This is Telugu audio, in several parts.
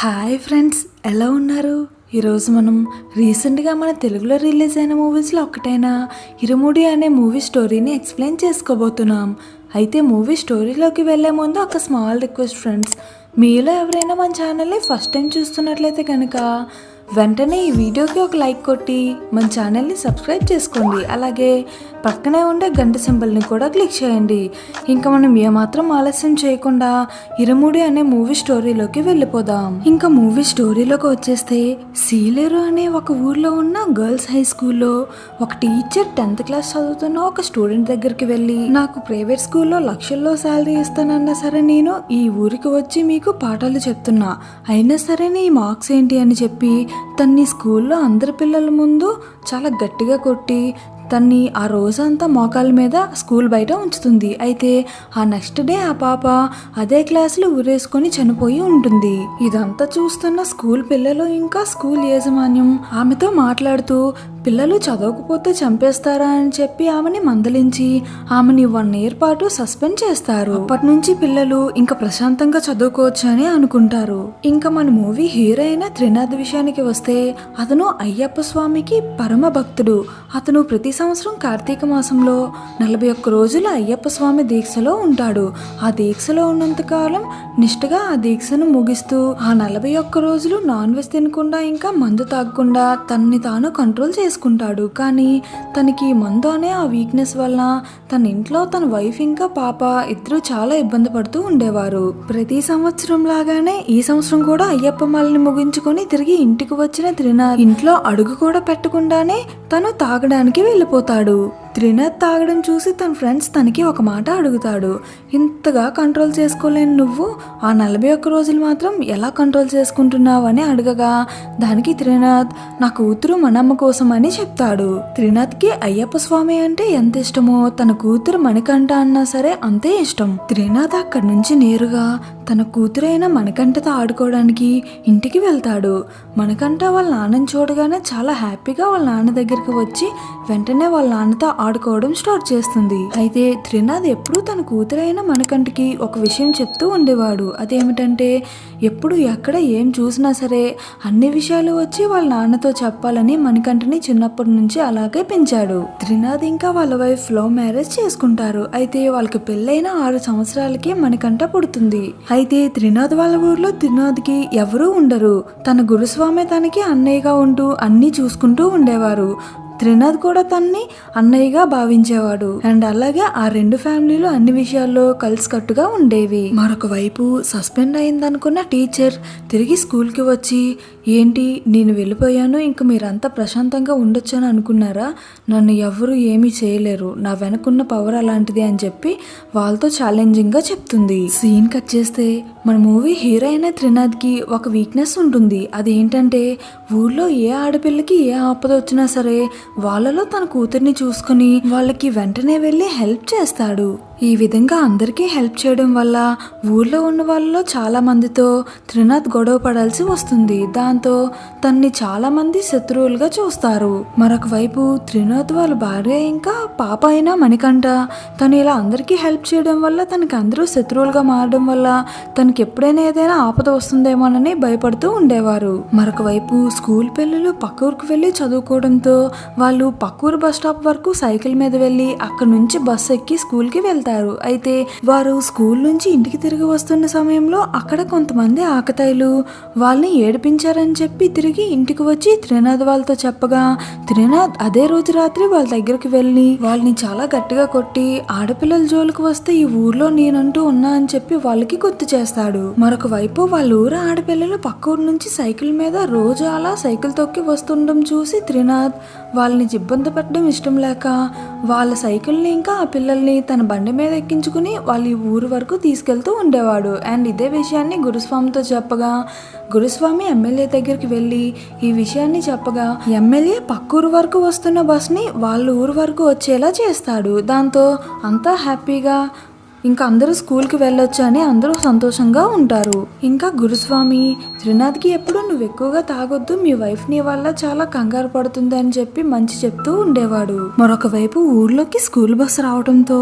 హాయ్ ఫ్రెండ్స్, ఎలా ఉన్నారు? ఈరోజు మనం రీసెంట్గా మన తెలుగులో రిలీజ్ అయిన మూవీస్లో ఒకటైన ఇరుముడి అనే మూవీ స్టోరీని ఎక్స్ప్లెయిన్ చేసుకోబోతున్నాం. అయితే మూవీ స్టోరీలోకి వెళ్ళే ముందు ఒక స్మాల్ రిక్వెస్ట్ ఫ్రెండ్స్, మీలో ఎవరైనా మన ఛానల్ని ఫస్ట్ టైం చూస్తున్నట్లయితే కనుక వెంటనే ఈ వీడియోకి ఒక లైక్ కొట్టి మన ఛానల్ని సబ్స్క్రైబ్ చేసుకోండి. అలాగే పక్కనే ఉండే గంట సింబల్ని కూడా క్లిక్ చేయండి. ఇంకా మనం ఏమాత్రం ఆలస్యం చేయకుండా ఇరుముడి అనే మూవీ స్టోరీలోకి వెళ్ళిపోదాం. ఇంకా మూవీ స్టోరీలోకి వచ్చేస్తే, సీలేరు అనే ఒక ఊర్లో ఉన్న గర్ల్స్ హై స్కూల్లో ఒక టీచర్ 10th క్లాస్ చదువుతున్న ఒక స్టూడెంట్ దగ్గరికి వెళ్ళి, నాకు ప్రైవేట్ స్కూల్లో లక్షల్లో శాలరీ ఇస్తానన్నా సరే నేను ఈ ఊరికి వచ్చి మీకు పాఠాలు చెప్తున్నా, అయినా సరే నీ మార్క్స్ ఏంటి అని చెప్పి తన్ని స్కూల్లో అందరి పిల్లల ముందు చాలా గట్టిగా కొట్టి తన్ని ఆ రోజంతా మోకాళ్ళ మీద స్కూల్ బయట ఉంచుతుంది. అయితే ఆ నెక్స్ట్ డే ఆ పాప అదే క్లాసులో ఊరేసుకొని చనిపోయి ఉంటుంది. ఇదంతా చూస్తున్న స్కూల్ పిల్లలు ఇంకా స్కూల్ యాజమాన్యం ఆమెతో మాట్లాడుతూ, పిల్లలు చదవకపోతే చంపేస్తారా అని చెప్పి ఆమెని మందలించి ఆమెని 1 year పాటు సస్పెండ్ చేస్తారు. అప్పటి నుంచి పిల్లలు ఇంకా ప్రశాంతంగా చదువుకోవచ్చు అని అనుకుంటారు. ఇంకా మన మూవీ హీరో అయిన త్రినాథ్ విషయానికి వస్తే, అతను అయ్యప్ప స్వామికి పరమ భక్తుడు. అతను ప్రతి సంవత్సరం కార్తీక మాసంలో 41 రోజులు అయ్యప్ప స్వామి దీక్షలో ఉంటాడు. ఆ దీక్షలో ఉన్నంతకాలం నిష్ఠగా ఆ దీక్షను ముగిస్తూ ఆ 41 రోజులు నాన్ వెజ్ తినకుండా ఇంకా మందు తాగకుండా తనని తాను కంట్రోల్ చేసుకుంటాడు. కానీ తనకి మందు అనే ఆ వీక్నెస్ వల్ల తన ఇంట్లో తన వైఫ్ ఇంకా పాప ఇద్దరు చాలా ఇబ్బంది పడుతూ ఉండేవారు. ప్రతి సంవత్సరం లాగానే ఈ సంవత్సరం కూడా అయ్యప్ప మాలని ముగించుకొని తిరిగి ఇంటికి వచ్చిన త్రినాథ్ ఇంట్లో అడుగు కూడా పెట్టకుండానే తను తాగడానికి వెళ్ళిపోతాడు. త్రినాథ్ తాగడం చూసి తన ఫ్రెండ్స్ తనకి ఒక మాట అడుగుతాడు, ఇంతగా కంట్రోల్ చేసుకోలేని నువ్వు ఆ 41 రోజులు మాత్రం ఎలా కంట్రోల్ చేసుకుంటున్నావు అని అడగగా, దానికి త్రినాథ్ నా కూతురు మనమ్మ కోసం అని చెప్తాడు. త్రినాథ్కి అయ్యప్ప స్వామి అంటే ఎంత ఇష్టమో తన కూతురు మణికంఠ అన్నా సరే అంతే ఇష్టం. త్రినాథ్ అక్కడి నుంచి నేరుగా తన కూతురైన మణికంఠతో ఆడుకోవడానికి ఇంటికి వెళ్తాడు. మణికంఠ వాళ్ళ నాన్నని చూడగానే చాలా హ్యాపీగా వాళ్ళ నాన్న దగ్గరికి వచ్చి వెంటనే వాళ్ళ నాన్నతో ఆడుకోవడం స్టార్ట్ చేస్తుంది. అయితే త్రినాథ్ ఎప్పుడూ తన కూతురైన మణికంఠకి ఒక విషయం చెప్తూ ఉండేవాడు. అదేమిటంటే, ఎప్పుడు ఎక్కడ ఏం చూసినా సరే అన్ని విషయాలు వచ్చి వాళ్ళ నాన్నతో చెప్పాలని మణికంఠని చిన్నప్పటి నుంచి అలాగే పెంచాడు. త్రినాథ్ ఇంకా వాళ్ళ వైఫ్ లవ్ మ్యారేజ్ చేసుకుంటారు. అయితే వాళ్ళకి పెళ్ళైన 6 సంవత్సరాలకి మణికంఠ పుడుతుంది. అయితే త్రినాథ్ వాళ్ళ ఊర్లో త్రినాథ్కి ఎవరూ ఉండరు. తన గురుస్వామి తనకి అన్నయ్యగా ఉంటూ అన్నీ చూసుకుంటూ ఉండేవారు. త్రినాథ్ కూడా తన్ని అన్నయ్యగా భావించేవాడు. అండ్ అలాగే ఆ 2 ఫ్యామిలీలు అన్ని విషయాల్లో కలిసికట్టుగా ఉండేవి. మరొక వైపు సస్పెండ్ అయిందనుకున్న టీచర్ తిరిగి స్కూల్కి వచ్చి, ఏంటి నేను వెళ్ళిపోయాను, ఇంక మీరంతా ప్రశాంతంగా ఉండొచ్చు అని అనుకున్నారా? నన్ను ఎవరు ఏమీ చేయలేరు, నా వెనకున్న పవర్ అలాంటిది అని చెప్పి వాళ్ళతో ఛాలెంజింగ్గా చెప్తుంది. సీన్ కట్ చేస్తే, మన మూవీ హీరో అయిన త్రినాథ్కి ఒక వీక్నెస్ ఉంటుంది. అదేంటంటే, ఊర్లో ఏ ఆడపిల్లకి ఏ ఆపద వచ్చినా సరే వాళ్ళలో తన కూతుర్ని చూసుకుని వాళ్ళకి వెంటనే వెళ్ళి హెల్ప్ చేస్తాడు. ఈ విధంగా అందరికీ హెల్ప్ చేయడం వల్ల ఊర్లో ఉన్న వాళ్ళలో చాలా మందితో త్రినాథ్ గొడవ పడాల్సి వస్తుంది. దాంతో తన్ని చాలా మంది శత్రువులుగా చూస్తారు. మరొక వైపు త్రినాథ్ వాళ్ళ భార్య ఇంకా పాప అయిన మణికంఠ తను ఇలా అందరికీ హెల్ప్ చేయడం వల్ల తనకి అందరూ శత్రువులుగా మారడం వల్ల తనకి ఎప్పుడైనా ఏదైనా ఆపద వస్తుందేమోనని భయపడుతూ ఉండేవారు. మరొక వైపు స్కూల్ పిల్లలు పక్క ఊరికి వెళ్ళి చదువుకోవడంతో వాళ్ళు పక్కూరు బస్ స్టాప్ వరకు సైకిల్ మీద వెళ్ళి అక్కడ నుంచి బస్ ఎక్కి స్కూల్కి వెళ్తారు. అయితే వారు స్కూల్ నుంచి ఇంటికి తిరిగి వస్తున్న సమయంలో అక్కడ కొంతమంది ఆకతాయిలు వాళ్ళని ఏడిపించారని చెప్పి తిరిగి ఇంటికి వచ్చి త్రినాథ్ వాళ్ళతో చెప్పగా, త్రినాథ్ అదే రోజు రాత్రి వాళ్ళ దగ్గరికి వెళ్ళి వాళ్ళని చాలా గట్టిగా కొట్టి, ఆడపిల్లల జోలికి వస్తే ఈ ఊర్లో నేనంటూ ఉన్నా అని చెప్పి వాళ్ళకి గుర్తు చేస్తాడు. మరొక వైపు వాళ్ళ ఊరు ఆడపిల్లలు పక్క ఊరు నుంచి సైకిల్ మీద రోజు అలా సైకిల్ తొక్కి వస్తుండడం చూసి త్రినాథ్ వాళ్ళని ఇబ్బంది పెట్టడం ఇష్టం లేక వాళ్ళ సైకిల్ని ఇంకా ఆ పిల్లల్ని తన బండి మీద ఎక్కించుకుని వాళ్ళ ఊరు వరకు తీసుకెళ్తూ ఉండేవాడు. అండ్ ఇదే విషయాన్ని గురుస్వామితో చెప్పగా, గురుస్వామి ఎమ్మెల్యే దగ్గరికి వెళ్ళి ఈ విషయాన్ని చెప్పగా ఎమ్మెల్యే పక్కూరు వరకు వస్తున్న బస్ని వాళ్ళ ఊరు వరకు వచ్చేలా చేస్తాడు. దాంతో అంతా హ్యాపీగా ఇంకా అందరూ స్కూల్కి వెళ్ళొచ్చు అని అందరూ సంతోషంగా ఉంటారు. ఇంకా గురుస్వామి త్రినాథ్కి ఎప్పుడు నువ్వు ఎక్కువగా తాగొద్దు, మీ వైఫ్ నీ వల్ల చాలా కంగారు పడుతుంది అని చెప్పి మంచి చెప్తూ ఉండేవాడు. మరొక వైపు ఊర్లోకి స్కూల్ బస్ రావడంతో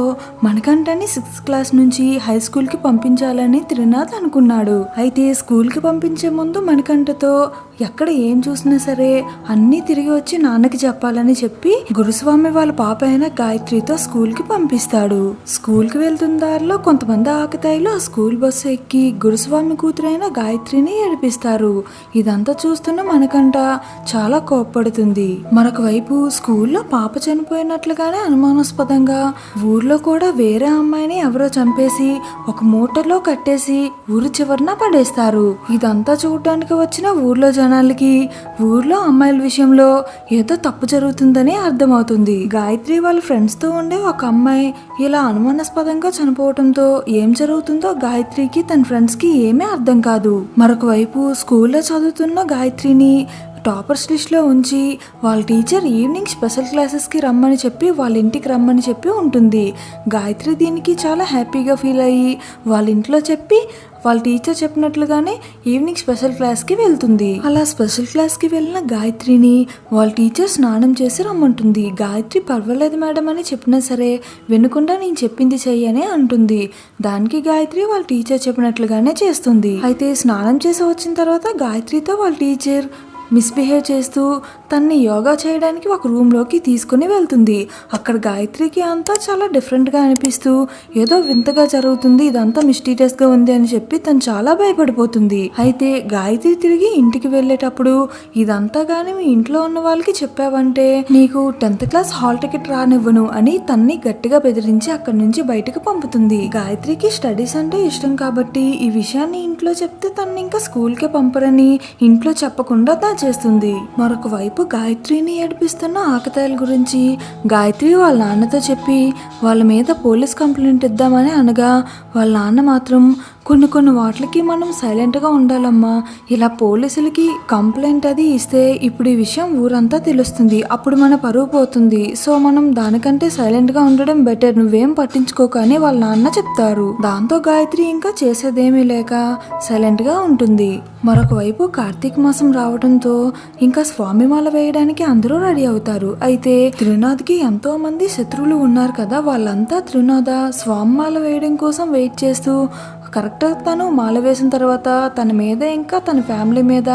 మణికంఠని 6th క్లాస్ నుంచి హై స్కూల్ కి పంపించాలని త్రినాథ్ అనుకున్నాడు. అయితే స్కూల్ కి పంపించే ముందు మణికంఠతో ఎక్కడ ఏం చూసినా సరే అన్నీ తిరిగి వచ్చి నాన్నకి చెప్పాలని చెప్పి గురుస్వామి వాళ్ళ పాప అయిన గాయత్రితో స్కూల్ కి పంపిస్తాడు. స్కూల్ కి వెళ్తున్న దారిలో కొంతమంది ఆకతాయిలు ఆ స్కూల్ బస్సు ఎక్కి గురుస్వామి కూతురైన గాయత్రిని ఏడిపిస్తారు. ఇదంతా చూస్తున్న మణికంఠ చాలా కోప్పడుతుంది. మరొక వైపు స్కూల్లో పాప చనిపోయినట్లుగానే అనుమానాస్పదంగా ఊర్లో కూడా వేరే అమ్మాయిని ఎవరో చంపేసి ఒక మూటలో కట్టేసి ఊరు చివరన పడేస్తారు. ఇదంతా చూడటానికి వచ్చిన ఊర్లో జనాలకి ఊర్లో అమ్మాయిల విషయంలో ఏదో తప్పు జరుగుతుందని అర్థమవుతుంది. గాయత్రి వాళ్ళ ఫ్రెండ్స్ తో ఉండే ఒక అమ్మాయి ఇలా అనుమానాస్పదంగా చనిపోవడంతో ఏం జరుగుతుందో గాయత్రికి తన ఫ్రెండ్స్ కి ఏమీ అర్థం కాదు. మరొక వైపు స్కూల్లో చదువుతున్న గాయత్రిని టాపర్స్ లిస్ట్ లో ఉంచి వాళ్ళ టీచర్ ఈవినింగ్ స్పెషల్ క్లాసెస్ కి రమ్మని చెప్పి వాళ్ళ ఇంటికి రమ్మని చెప్పి ఉంటుంది. గాయత్రి దీనికి చాలా హ్యాపీగా ఫీల్ అయ్యి వాళ్ళ ఇంట్లో చెప్పి వాళ్ళ టీచర్ చెప్పినట్లుగానే ఈవినింగ్ స్పెషల్ క్లాస్ కి వెళ్తుంది. అలా స్పెషల్ క్లాస్ కి వెళ్ళిన గాయత్రిని వాళ్ళ టీచర్ స్నానం చేసి రమ్మంటుంది. గాయత్రి పర్వాలేదు మేడం అని చెప్పినా సరే వినకుండా నేను చెప్పింది చెయ్యి అని అంటుంది. దానికి గాయత్రి వాళ్ళ టీచర్ చెప్పినట్లుగానే చేస్తుంది. అయితే స్నానం చేసి వచ్చిన తర్వాత గాయత్రితో వాళ్ళ టీచర్ మిస్బిహేవ్ చేస్తూ తన్ని యోగా చేయడానికి ఒక రూమ్లోకి తీసుకుని వెళ్తుంది. అక్కడ గాయత్రికి అంతా చాలా డిఫరెంట్గా అనిపిస్తూ ఏదో వింతగా జరుగుతుంది, ఇదంతా మిస్టీరియస్గా ఉంది అని చెప్పి తను చాలా భయపడిపోతుంది. అయితే గాయత్రి తిరిగి ఇంటికి వెళ్ళేటప్పుడు ఇదంతా కానీ మీ ఇంట్లో ఉన్న వాళ్ళకి చెప్పావంటే నీకు 10th క్లాస్ హాల్ టికెట్ రానివ్వను అని తన్ని గట్టిగా బెదిరించి అక్కడి నుంచి బయటకు పంపుతుంది. గాయత్రికి స్టడీస్ అంటే ఇష్టం కాబట్టి ఈ విషయాన్ని ఇంట్లో చెప్తే తన్ని ఇంకా స్కూల్కే పంపరని ఇంట్లో చెప్పకుండా చేస్తుంది. మరొక వైపు గాయత్రిని ఏడిపిస్తున్న ఆకతాయిల గురించి గాయత్రి వాళ్ళ నాన్నతో చెప్పి వాళ్ళ మీద పోలీస్ కంప్లైంట్ ఇద్దామని అనగా వాళ్ళ నాన్న మాత్రం కొన్ని వాటికి మనం సైలెంట్గా ఉండాలమ్మా, ఇలా పోలీసులకి కంప్లైంట్ అది ఇస్తే ఇప్పుడు ఈ విషయం ఊరంతా తెలుస్తుంది, అప్పుడు మన పరువు పోతుంది, సో మనం దానికంటే సైలెంట్గా ఉండడం బెటర్, నువ్వేం పట్టించుకోక అని వాళ్ళ నాన్న చెప్తారు. దాంతో గాయత్రి ఇంకా చేసేదేమీ లేక సైలెంట్గా ఉంటుంది. మరొక వైపు కార్తీక మాసం రావడంతో ఇంకా స్వామిమాల వేయడానికి అందరూ రెడీ అవుతారు. అయితే త్రినాథ్కి ఎంతో మంది శత్రువులు ఉన్నారు కదా, వాళ్ళంతా త్రినాథ స్వామిమాల వేయడం కోసం వెయిట్ చేస్తూ కరెక్ట్గా తను మాల వేసిన తర్వాత తన మీద ఇంకా తన ఫ్యామిలీ మీద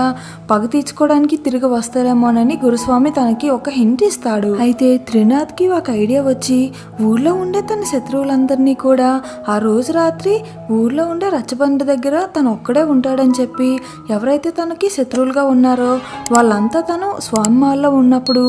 పగ తీర్చుకోవడానికి తిరిగి వస్తారేమోనని గురుస్వామి తనకి ఒక హింట్ ఇస్తాడు. అయితే త్రినాథ్కి ఒక ఐడియా వచ్చి ఊర్లో ఉండే తన శత్రువులందరినీ కూడా ఆ రోజు రాత్రి ఊర్లో ఉండే రచ్చబండ దగ్గర తను ఒక్కడే ఉంటాడని చెప్పి ఎవరైతే తనకి శత్రువులుగా ఉన్నారో వాళ్ళంతా తను స్వామి మాల్లో ఉన్నప్పుడు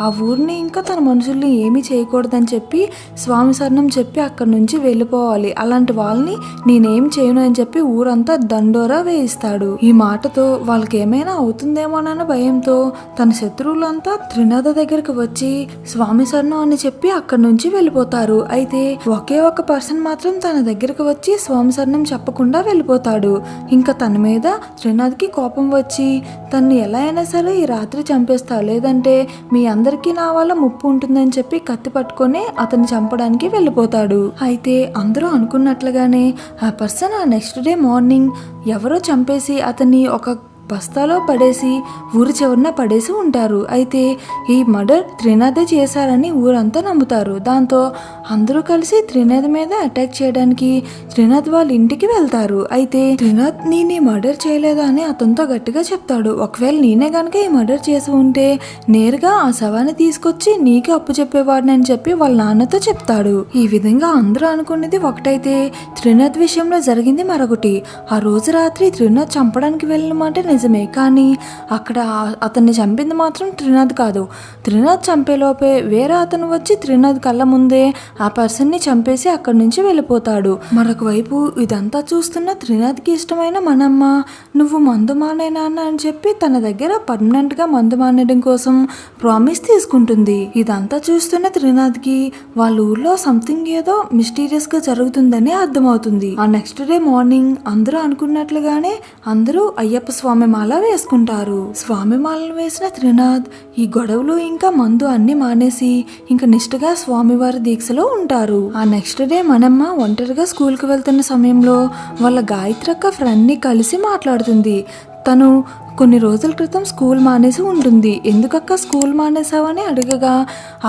ఆ ఊరిని ఇంకా తన మనుషుల్ని ఏమీ చేయకూడదని చెప్పి స్వామి శరణం చెప్పి అక్కడి నుంచి వెళ్ళిపోవాలి, అలాంటి వాళ్ళని నేనేం చేయను అని చెప్పి ఊరంతా దండోరా వేయిస్తాడు. ఈ మాటతో వాళ్ళకి ఏమైనా అవుతుందేమోనన్న భయంతో తన శత్రువులంతా త్రినాథ దగ్గరికి వచ్చి స్వామి శరణం అని చెప్పి అక్కడి నుంచి వెళ్ళిపోతారు. అయితే ఒకే ఒక పర్సన్ మాత్రం తన దగ్గరికి వచ్చి స్వామి శరణం చెప్పకుండా వెళ్ళిపోతాడు. ఇంకా తన మీద త్రినాథ్కి కోపం వచ్చి తన్ని ఎలా అయినా సరే ఈ రాత్రి చంపేస్తా, లేదంటే మీ అందరికీ నా వల్ల ముప్పు ఉంటుందని చెప్పి కత్తి పట్టుకొని అతన్ని చంపడానికి వెళ్ళిపోతాడు. అయితే అందరూ అనుకున్నట్లుగానే ఆ పర్సన్ ఆ నెక్స్ట్ డే మార్నింగ్ ఎవరో చంపేసి అతన్ని ఒక బస్తాలో పడేసి ఊరి చివరన పడేసి ఉంటారు. అయితే ఈ మర్డర్ త్రినాథే చేశారని ఊరంతా నమ్ముతారు. దాంతో అందరూ కలిసి త్రినాథ్ మీద అటాక్ చేయడానికి త్రినాథ్ వాళ్ళ ఇంటికి వెళ్తారు. అయితే త్రినాథ్ నేను ఈ మర్డర్ చేయలేదా అని అతనితో గట్టిగా చెప్తాడు. ఒకవేళ నేనే కనుక ఈ మర్డర్ చేసి ఉంటే నేరుగా ఆ శవాన్ని తీసుకొచ్చి నీకే అప్పు చెప్పేవాడిని అని చెప్పి వాళ్ళ నాన్నతో చెప్తాడు. ఈ విధంగా అందరూ అనుకునేది ఒకటైతే త్రినాథ్ విషయంలో జరిగింది మరొకటి. ఆ రోజు రాత్రి త్రినాథ్ చంపడానికి వెళ్ళిన మాట నిజమే, కానీ అక్కడ అతన్ని చంపింది మాత్రం త్రినాథ్ కాదు. త్రినాథ్ చంపేలోపే వేరే అతను వచ్చి త్రినాథ్ కళ్ళ ముందే ఆ పర్సన్ని చంపేసి అక్కడి నుంచి వెళ్ళిపోతాడు. మరొక వైపు ఇదంతా చూస్తున్న త్రినాథ్కి ఇష్టమైన మనమ్మ నువ్వు మందు మానే నాన్న అని చెప్పి తన దగ్గర పర్మనెంట్ గా మందు మానేయడం కోసం ప్రామిస్ తీసుకుంటుంది. ఇదంతా చూస్తున్న త్రినాథ్కి వాళ్ళ ఊర్లో సంథింగ్ ఏదో మిస్టీరియస్ గా జరుగుతుందని అర్థమవుతుంది. ఆ నెక్స్ట్ డే మార్నింగ్ అందరూ అనుకున్నట్లుగానే అందరూ అయ్యప్ప స్వామి మాల వేసుకుంటారు. స్వామి మాలను వేసిన త్రినాథ్ ఈ గొడవలు ఇంకా మందు అన్ని మానేసి ఇంకా నిష్ఠగా స్వామివారి దీక్షలో ఉంటారు. ఆ నెక్స్ట్ డే మనమ్మ ఒంటరిగా స్కూల్కి వెళ్తున్న సమయంలో వాళ్ళ గాయత్రి అక్క ఫ్రెండ్ ని కలిసి మాట్లాడుతుంది. తను కొన్ని రోజుల క్రితం స్కూల్ మానేసి ఉంటుంది. ఎందుకక్క స్కూల్ మానేసావని అడగగా,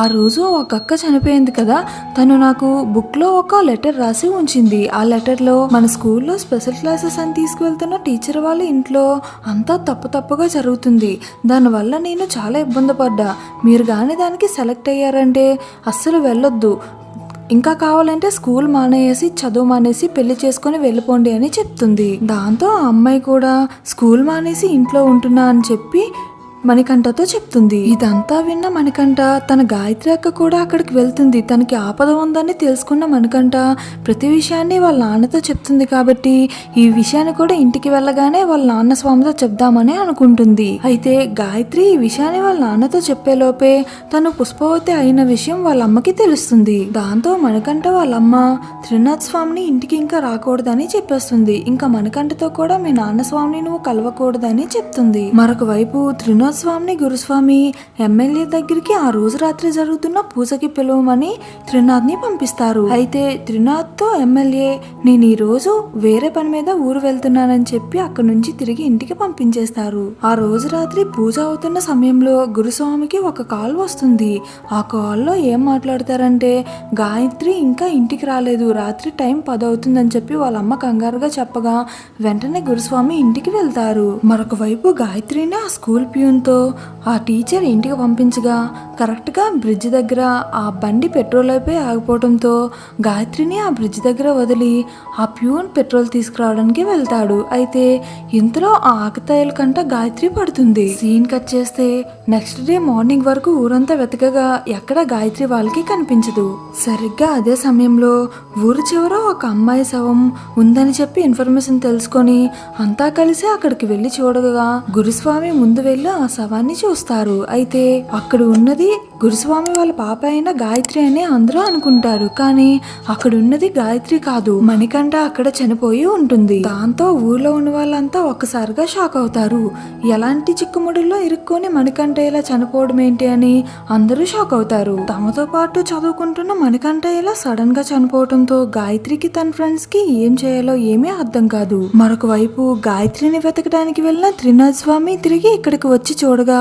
ఆ రోజు ఒక అక్క చనిపోయింది కదా, తను నాకు బుక్లో ఒక లెటర్ రాసి ఉంచింది. ఆ లెటర్లో మన స్కూల్లో స్పెషల్ క్లాసెస్ అని తీసుకువెళ్తున్న టీచర్ వాళ్ళ ఇంట్లో అంతా తప్పుగా జరుగుతుంది. దానివల్ల నేను చాలా ఇబ్బంది పడ్డా. మీరు కానీ దానికి సెలెక్ట్ అయ్యారంటే అస్సలు వెళ్ళొద్దు. ఇంకా కావాలంటే స్కూల్ మానేసి చదువు మానేసి పెళ్లి చేసుకుని వెళ్ళిపోండి అని చెప్తుంది. దాంతో ఆ అమ్మాయి కూడా స్కూల్ మానేసి ఇంట్లో ఉంటున్నా అని చెప్పి మణికంఠతో చెప్తుంది. ఇదంతా విన్న మణికంఠ తన గాయత్రి అక్క కూడా అక్కడికి వెళ్తుంది. తనకి ఆపద ఉందని తెలుసుకున్న మణికంఠ ప్రతి విషయాన్ని వాళ్ళ నాన్నతో చెప్తుంది. కాబట్టి ఈ విషయాన్ని కూడా ఇంటికి వెళ్ళగానే వాళ్ళ నాన్న స్వామితో చెప్దామని అనుకుంటుంది. అయితే గాయత్రి ఈ విషయాన్ని వాళ్ళ నాన్నతో చెప్పేలోపే తను పుష్పవతి అయిన విషయం వాళ్ళ అమ్మకి తెలుస్తుంది. దాంతో మణికంఠ వాళ్ళమ్మ త్రినాథ్ స్వామిని ఇంటికి ఇంకా రాకూడదని చెప్పేస్తుంది. ఇంకా మణికంఠతో కూడా మీ నాన్న స్వామిని నువ్వు కలవకూడదని చెప్తుంది. మరొక వైపు త్రినాథ్ స్వామిని గురుస్వామి ఎమ్మెల్యే దగ్గరికి ఆ రోజు రాత్రి జరుగుతున్న పూజకి పిలవమని త్రినాథ్ ని పంపిస్తారు. అయితే త్రినాథ్ తో ఎమ్మెల్యే నేను ఈ రోజు వేరే పని మీద ఊరు వెళ్తున్నానని చెప్పి అక్కడి నుంచి తిరిగి ఇంటికి పంపించేస్తారు. ఆ రోజు రాత్రి పూజ అవుతున్న సమయంలో గురుస్వామికి ఒక కాల్ వస్తుంది. ఆ కాల్లో ఏం మాట్లాడతారంటే, గాయత్రి ఇంకా ఇంటికి రాలేదు, రాత్రి టైం 10 అవుతుందని చెప్పి వాళ్ళ అమ్మ కంగారుగా చెప్పగా వెంటనే గురుస్వామి ఇంటికి వెళ్తారు. మరొక వైపు గాయత్రిని ఆ స్కూల్ ప్యూన్ ఆ టీచర్ ఇంటికి పంపించగా కరెక్ట్గా బ్రిడ్జ్ దగ్గర ఆ బండి పెట్రోల్ అయిపోయి ఆగిపోవడంతో గాయత్రిని ఆ బ్రిడ్జ్ దగ్గర వదిలి ఆ ప్యూన్ పెట్రోల్ తీసుకురావడానికి వెళ్తాడు. అయితే ఇంతలో ఆ ఆకతాయిల కంట గాయత్రి పడుతుంది. సీన్ కట్ చేస్తే నెక్స్ట్ డే మార్నింగ్ వరకు ఊరంతా వెతకగా ఎక్కడ గాయత్రి వాళ్ళకి కనిపించదు. సరిగ్గా అదే సమయంలో ఊరు చివర ఒక అమ్మాయి శవం ఉందని చెప్పి ఇన్ఫర్మేషన్ తెలుసుకొని అంతా కలిసి అక్కడికి వెళ్లి చూడగా గురుస్వామి ముందు వెళ్ళి ఆ శవాన్ని చూస్తారు. అయితే అక్కడ ఉన్నది గురుస్వామి వాళ్ళ పాప అయిన గాయత్రి అని అందరూ అనుకుంటారు. కానీ అక్కడ ఉన్నది గాయత్రి కాదు, మణికంఠ అక్కడ చనిపోయి ఉంటుంది. దాంతో ఊర్లో ఉన్న వాళ్ళంతా ఒక్కసారిగా షాక్ అవుతారు. ఎలాంటి చిక్కుముడుల్లో ఇరుక్కొని మణికంఠ ఇలా చనిపోవడం ఏంటి అని అందరూ షాక్ అవుతారు. తమతో పాటు చదువుకుంటున్న మణికంఠ ఇలా సడన్ గా చనిపోవడంతో గాయత్రికి తన ఫ్రెండ్స్ కి ఏం చేయాలో ఏమీ అర్థం కాదు. మరొక వైపు గాయత్రిని వెతకడానికి వెళ్ళిన త్రినాథ్ స్వామి తిరిగి ఇక్కడికి వచ్చి చూడగా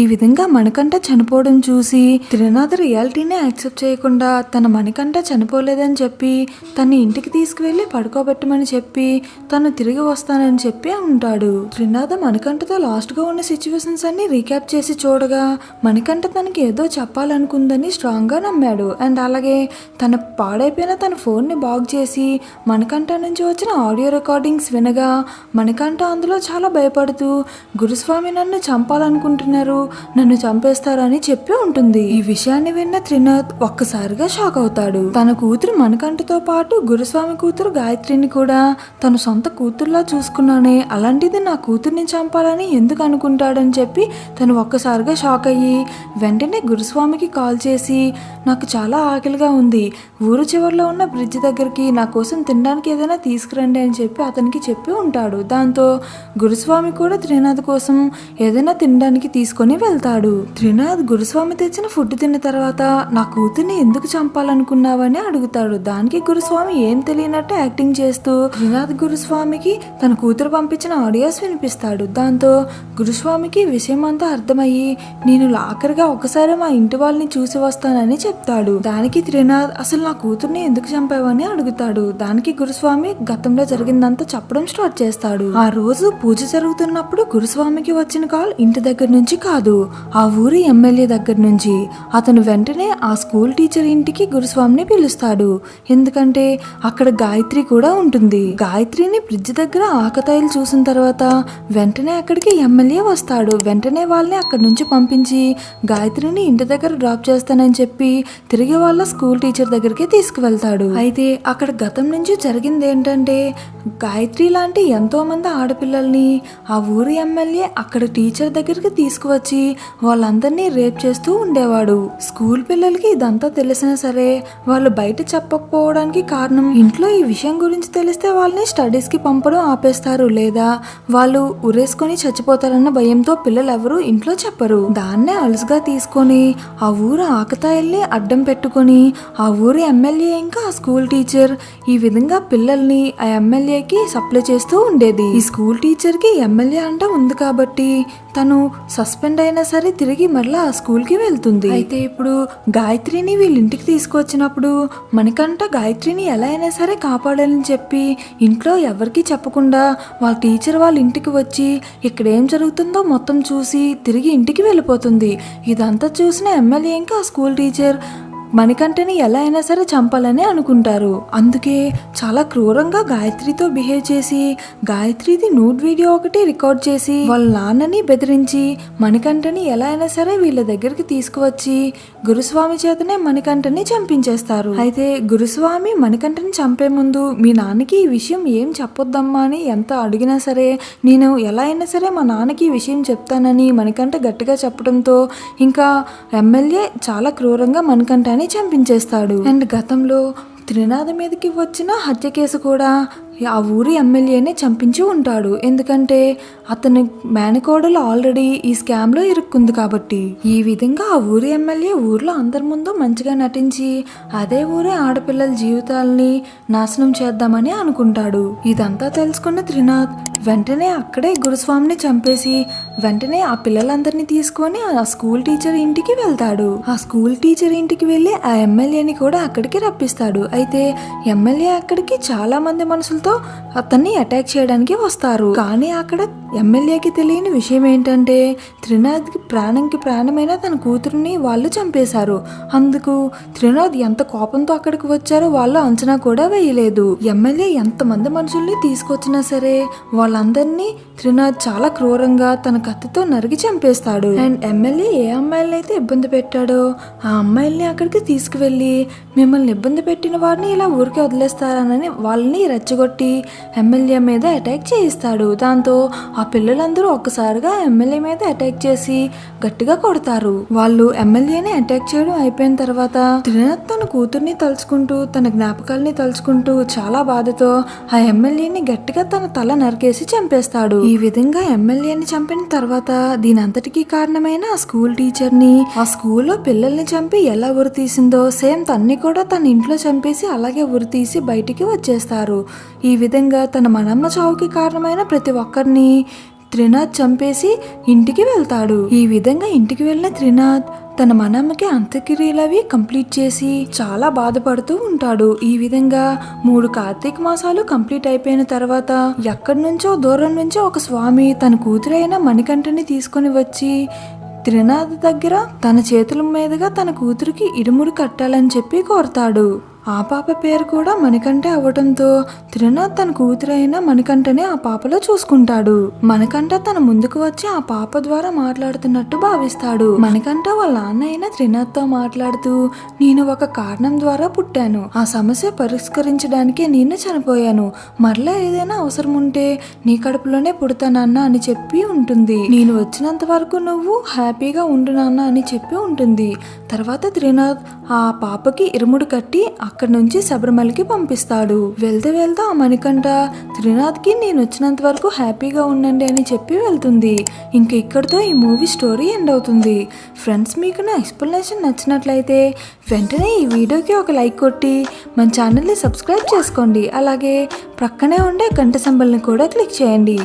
ఈ విధంగా మణికంఠ చనిపోవడం చూసి త్రినాథ్ రియాలిటీని యాక్సెప్ట్ చేయకుండా తన మణికంఠ చనిపోలేదని చెప్పి తన ఇంటికి తీసుకువెళ్లి పడుకోబెట్టమని చెప్పి తను తిరిగి వస్తానని చెప్పి ఉంటాడు. త్రినాథ్ మణికంఠతో లాస్ట్ గా ఉన్న సిచ్యువేషన్స్ అన్ని రీక్యాప్ చేసి చూడగా మణికంఠ తనకి ఏదో చెప్పాలనుకుందని స్ట్రాంగ్ గా నమ్మాడు. అండ్ అలాగే తన పాడైపోయిన తన ఫోన్ ని బాగు చేసి మణికంఠ నుంచి వచ్చిన ఆడియో రికార్డింగ్స్ వినగా మణికంఠ అందులో చాలా భయపడుతూ గురుస్వామి నన్ను చంపాలనుకుంటున్నారు, నన్ను చంపేస్తారని చెప్పి ఉంటుంది. ఈ విషయాన్ని విన్న త్రినాథ్ ఒక్కసారిగా షాక్ అవుతాడు. తన కూతురు మణికంఠతో పాటు గురుస్వామి కూతురు గాయత్రిని కూడా తన సొంత కూతురులా చూసుకున్నానే, అలాంటిది నా కూతుర్ని చంపాలని ఎందుకు అనుకుంటాడని చెప్పి తను ఒక్కసారిగా షాక్ అయ్యి వెంటనే గురుస్వామికి కాల్ చేసి నాకు చాలా ఆకలిగా ఉంది, ఊరు చివరిలో ఉన్న బ్రిడ్జ్ దగ్గరికి నా కోసం తినడానికి ఏదైనా తీసుకురండి అని చెప్పి అతనికి చెప్పి ఉంటాడు. దాంతో గురుస్వామి కూడా త్రినాథ్ కోసం ఏదైనా తినడానికి తీసుకొని వెళ్తాడు. త్రినాథ్ గురుస్వామి తెచ్చిన ఫుడ్ తిన్న తర్వాత నా కూతుర్ని ఎందుకు చంపాలనుకున్నావని అడుగుతాడు. దానికి గురుస్వామి ఏం తెలియనట్టు యాక్టింగ్ చేస్తూ త్రినాథ్ గురుస్వామికి తన కూతురు పంపించిన ఆడియోస్ వినిపిస్తాడు. దాంతో గురుస్వామికి విషయం అంతా అర్థమయ్యి నేను ఆఖరిగా ఒకసారి మా ఇంటి వాళ్ళని చూసి వస్తానని చెప్తాడు. దానికి త్రినాథ్ అసలు నా కూతుర్ని ఎందుకు చంపావని అడుగుతాడు. దానికి గురుస్వామి గతంలో జరిగిందంతా చెప్పడం స్టార్ట్ చేస్తాడు. ఆ రోజు పూజ జరుగుతున్నప్పుడు గురుస్వామికి వచ్చిన కాల్ ఇంటి దగ్గర నుంచి కాదు, ఆ ఊరి ఎమ్మెల్యే దగ్గర నుంచి. అతను వెంటనే ఆ స్కూల్ టీచర్ ఇంటికి గురుస్వామిని పిలుస్తాడు. ఎందుకంటే అక్కడ గాయత్రి కూడా ఉంటుంది. గాయత్రిని బ్రిడ్జ్ దగ్గర ఆకతాయిలు చూసిన తర్వాత వెంటనే అక్కడికి ఎమ్మెల్యే వస్తాడు. వెంటనే వాళ్ళని అక్కడి నుంచి పంపించి గాయత్రిని ఇంటి దగ్గర డ్రాప్ చేస్తానని చెప్పి తిరిగి వాళ్ళ స్కూల్ టీచర్ దగ్గరికి తీసుకువెళ్తాడు. అయితే అక్కడ గతం నుంచి జరిగింది ఏంటంటే గాయత్రి లాంటి ఎంతో మంది ఆడపిల్లల్ని ఆ ఊరి ఎమ్మెల్యే అక్కడ టీచర్ దగ్గరికి తీసుకువచ్చి వాళ్ళందరినీ రేప్ చేస్తూ ఉండేవాడు. స్కూల్ పిల్లలకి ఇదంతా తెలిసినా సరే వాళ్ళు బయట చెప్పకపోవడానికి కారణం ఇంట్లో ఈ విషయం గురించి తెలిస్తే వాళ్ళని స్టడీస్ కి పంపడం ఆపేస్తారు, లేదా వాళ్ళు ఉరేసుకొని చచ్చిపోతారన్న భయంతో పిల్లలు ఎవరు ఇంట్లో చెప్పరు. దాన్నే అలుసుగా తీసుకొని ఆ ఊరు ఆకతాయిల్ని అడ్డం పెట్టుకొని ఆ ఊరి ఎమ్మెల్యే ఇంకా ఆ స్కూల్ టీచర్ ఈ విధంగా పిల్లల్ని ఆ ఎమ్మెల్యేకి సప్లై చేస్తూ ఉండేది. ఈ స్కూల్ టీచర్ కి ఎమ్మెల్యే అంట ఉంది కాబట్టి తను సస్పెండ్ అయినా సరే తిరిగి మళ్ళీ ఆ స్కూల్ కి వెళ్తుంది. అయితే ఇప్పుడు గాయత్రిని వీళ్ళ ఇంటికి తీసుకొచ్చినప్పుడు మనకంట గాయత్రిని ఎలా అయినా సరే కాపాడాలని చెప్పి ఇంట్లో ఎవరికి చెప్పకుండా వాళ్ళ టీచర్ వాళ్ళ ఇంటికి వచ్చి ఇక్కడ ఏం జరుగుతుందో మొత్తం చూసి తిరిగి ఇంటికి వెళ్ళిపోతుంది. ఇదంతా చూసిన ఎమ్మెల్యే ఇంకా ఆ స్కూల్ టీచర్ మణికంఠని ఎలా అయినా సరే చంపాలని అనుకుంటారు. అందుకే చాలా క్రూరంగా గాయత్రితో బిహేవ్ చేసి గాయత్రిది నూడ్ వీడియో ఒకటి రికార్డ్ చేసి వాళ్ళ నాన్నని బెదిరించి మణికంఠని ఎలా అయినా సరే వీళ్ళ దగ్గరికి తీసుకువచ్చి గురుస్వామి చేతనే మణికంఠని చంపించేస్తారు. అయితే గురుస్వామి మణికంఠని చంపే ముందు మీ నాన్నకి ఈ విషయం ఏం చెప్పొద్దమ్మా అని ఎంత అడిగినా సరే నేను ఎలా అయినా సరే మా నాన్నకి ఈ విషయం చెప్తానని మణికంఠ గట్టిగా చెప్పడంతో ఇంకా ఎమ్మెల్యే చాలా క్రూరంగా మణికంఠని చంపించేస్తాడు. అండ్ గతంలో త్రినాథ్ మీదకి వచ్చిన హత్య కేసు కూడా ఆ ఊరి ఎమ్మెల్యేనే చంపించి ఉంటాడు. ఎందుకంటే అతని మేనకోడలు ఆల్రెడీ ఈ స్కామ్ లో ఇరుక్కుంది కాబట్టి. ఈ విధంగా ఆ ఊరి ఎమ్మెల్యే ఊర్లో అందరి ముందు మంచిగా నటించి అదే ఊరి ఆడపిల్లల జీవితాలని నాశనం చేద్దామని అనుకుంటాడు. ఇదంతా తెలుసుకున్న త్రినాథ్ వెంటనే అక్కడే గురుస్వామిని చంపేసి వెంటనే ఆ పిల్లలందరినీ తీసుకొని ఆ స్కూల్ టీచర్ ఇంటికి వెళ్తాడు. ఆ స్కూల్ టీచర్ ఇంటికి వెళ్ళి ఆ ఎమ్మెల్యేని కూడా అక్కడికి రప్పిస్తాడు. అయితే ఎమ్మెల్యే అక్కడికి చాలా మంది మనుషులతో అతన్ని అటాక్ చేయడానికి వస్తారు. కానీ అక్కడ ఎమ్మెల్యేకి తెలియని విషయం ఏంటంటే త్రినాథ్కి ప్రాణంకి ప్రాణమైన తన కూతురుని వాళ్ళు చంపేశారు. అందుకు త్రినాథ్ ఎంత కోపంతో అక్కడికి వచ్చారో వాళ్ళు అంచనా కూడా వేయలేదు. ఎమ్మెల్యే ఎంతమంది మనుషుల్ని తీసుకొచ్చినా సరే వాళ్ళందరినీ త్రినాథ్ చాలా క్రూరంగా తన కత్తితో నరికి చంపేస్తాడు. అండ్ ఎమ్మెల్యే ఏ అమ్మాయిల్ని అయితే ఇబ్బంది పెట్టాడో ఆ అమ్మాయిల్ని అక్కడికి తీసుకువెళ్ళి మిమ్మల్ని ఇబ్బంది పెట్టిన వారిని ఇలా ఊరికి వదిలేస్తారని వాళ్ళని రెచ్చగొట్టి ఎమ్మెల్యే మీద అటాక్ చేయిస్తాడు. దాంతో ఆ పిల్లలందరూ ఒక్కసారిగా ఎమ్మెల్యే మీద అటాక్ చేసి గట్టిగా కొడతారు. వాళ్ళు ఎమ్మెల్యేని అటాక్ చేయడం అయిపోయిన తర్వాత త్రినాథ్ తన కూతుర్ని తలుచుకుంటూ తన జ్ఞాపకాలని తలుచుకుంటూ చాలా బాధతో ఆ ఎమ్మెల్యేని గట్టిగా తన తల నరికేసి చంపేస్తాడు. ఈ విధంగా ఎమ్మెల్యేని చంపిన తర్వాత దీని అంతటికీ కారణమైన ఆ స్కూల్ టీచర్ ని ఆ స్కూల్లో పిల్లల్ని చంపి ఎలా ఉరి తీసిందో సేమ్ తన్ని కూడా తన ఇంట్లో చంపేసి అలాగే ఉరి తీసి బయటికి వచ్చేస్తారు. ఈ విధంగా తన మనమ్మ చావుకి కారణమైన ప్రతి ఒక్కరిని త్రినాథ్ చంపేసి ఇంటికి వెళ్తాడు. ఈ విధంగా ఇంటికి వెళ్ళిన త్రినాథ్ తన మనమ్మకి అంత్యక్రియలవి కంప్లీట్ చేసి చాలా బాధపడుతూ ఉంటాడు. ఈ విధంగా 3 కార్తీక మాసాలు కంప్లీట్ అయిపోయిన తర్వాత ఎక్కడి నుంచో దూరం నుంచో ఒక స్వామి తన కూతురైన మణికంఠని తీసుకొని వచ్చి త్రినాథ్ దగ్గర తన చేతుల మీదుగా తన కూతురికి ఇరుముడి కట్టాలని చెప్పి కోరతాడు. ఆ పాప పేరు కూడా మణికంఠ అవ్వడంతో త్రినాథ్ తన కూతురైన మణికంఠనే ఆ పాపలో చూసుకుంటాడు. మణికంఠ తన ముందుకు వచ్చి ఆ పాప ద్వారా మాట్లాడుతున్నట్టు భావిస్తాడు. మణికంఠ వాళ్ళ నాన్న అయిన త్రినాథ్ తో మాట్లాడుతూ నేను ఒక కారణం ద్వారా పుట్టాను, ఆ సమస్య పరిష్కరించడానికి నేను చనిపోయాను, మరలా ఏదైనా అవసరం ఉంటే నీ కడుపులోనే పుడతానన్న అని చెప్పి ఉంటుంది. నేను వచ్చినంత వరకు నువ్వు హ్యాపీగా ఉండు నాన్న అని చెప్పి ఉంటుంది. తర్వాత త్రినాథ్ ఆ పాపకి ఇరుముడు కట్టి అక్కడి నుంచి శబరిమలకి పంపిస్తాడు. వెళ్తూ వెళ్తూ ఆ మణికంఠ త్రినాథ్కి నేను వచ్చినంత వరకు హ్యాపీగా ఉండండి అని చెప్పి వెళ్తుంది. ఇంక ఇక్కడితో ఈ మూవీ స్టోరీ ఎండ్ అవుతుంది. ఫ్రెండ్స్, మీకు నా ఎక్స్ప్లెనేషన్ నచ్చినట్లయితే వెంటనే ఈ వీడియోకి ఒక లైక్ కొట్టి మన ఛానల్ని సబ్స్క్రైబ్ చేసుకోండి. అలాగే ప్రక్కనే ఉండే గంట సింబల్ని కూడా క్లిక్ చేయండి.